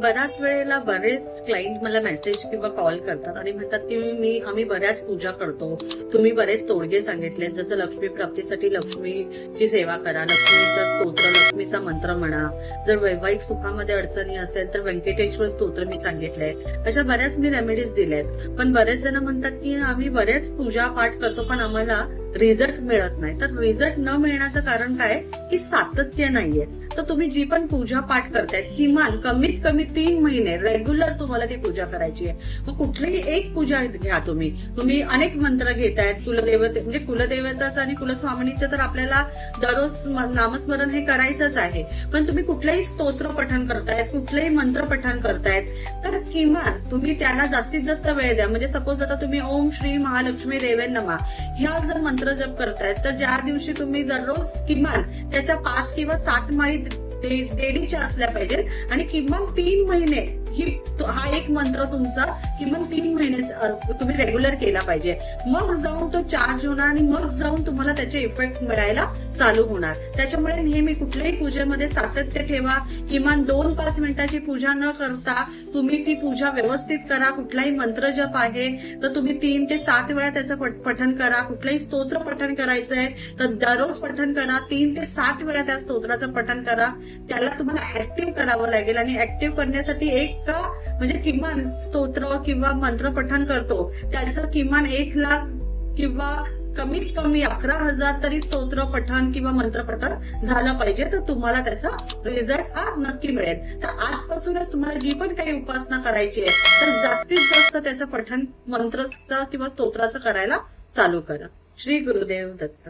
बऱ्याच वेळेला बरेच क्लायंट मला मेसेज किंवा कॉल करतात आणि म्हणतात की आम्ही बऱ्याच पूजा करतो, तुम्ही बरेच तोडगे सांगितले, जसं लक्ष्मी प्राप्तीसाठी लक्ष्मीची सेवा करा, लक्ष्मीचा स्तोत्र, लक्ष्मीचा मंत्र म्हणा, जर वैवाहिक सुखामध्ये अडचणी असेल तर व्यंकटेश्वर स्तोत्र मी सांगितलंय. अशा बऱ्याच मी रेमेडीज दिल्यात. पण बरेच जण म्हणतात की आम्ही बरेच पूजा पाठ करतो पण आम्हाला रिझल्ट मिळत नाही. तर रिझल्ट न मिळण्याचं कारण काय की सातत्य नाहीये. तर तुम्ही जी पण पूजा पाठ करताय किमान कमीत कमी 3 महिने रेग्युलर तुम्हाला ती पूजा करायची आहे. मग कुठलीही एक पूजा घ्या. तुम्ही अनेक मंत्र घेतायत, कुलदेवते म्हणजे कुलदेवताचं आणि कुलस्वामिनीचं तर आपल्याला दररोज नामस्मरण हे करायचंच आहे. पण तुम्ही कुठलंही स्तोत्र पठण करतायत, कुठलंही मंत्र पठण करतायत तर किमान तुम्ही त्याला जास्तीत जास्त वेळ द्या. म्हणजे सपोज आता तुम्ही ओम श्री महालक्ष्मी देवे नमः ह्या जर मंत्र जप करतायत तर ज्या दिवशी तुम्ही दररोज किमान त्याच्या 5 किंवा 7 माळी देडीच्या असल्या पाहिजेत आणि किमान 3 महिने हा एक मंत्र तुमचा किमान 3 महिने तुम्ही रेग्युलर केला पाहिजे. मग जाऊन तो चार्ज होणार आणि मग जाऊन तुम्हाला त्याचे इफेक्ट मिळायला चालू होणार. त्याच्यामुळे नेहमी कुठल्याही पूजेमध्ये सातत्य ठेवा. किमान 2-5 मिनिटाची पूजा न करता तुम्ही ती पूजा व्यवस्थित करा. कुठलाही मंत्र जप आहे तर तुम्ही 3 ते 7 वेळा त्याचं पठण करा. कुठलंही स्तोत्र पठण करायचंय तर दररोज पठण करा. 3 ते 7 वेळा त्या स्तोत्राचं पठण करा. त्याला तुम्हाला ऍक्टिव्ह करावं लागेल आणि ऍक्टिव्ह करण्यासाठी म्हणजे किमान स्तोत्र किंवा मंत्र पठण करतो त्याचं किमान 1 लाख किंवा कमीत कमी 11,000 तरी स्तोत्र पठण किंवा मंत्र पठण झालं पाहिजे. तर तुम्हाला त्याचा रिझल्ट हा नक्की मिळेल. तर आजपासूनच तुम्हाला जी पण काही उपासना करायची आहे तर जास्तीत जास्त त्याचं पठण मंत्राचं किंवा स्तोत्राचं करायला चालू करा. श्री गुरुदेव दत्त.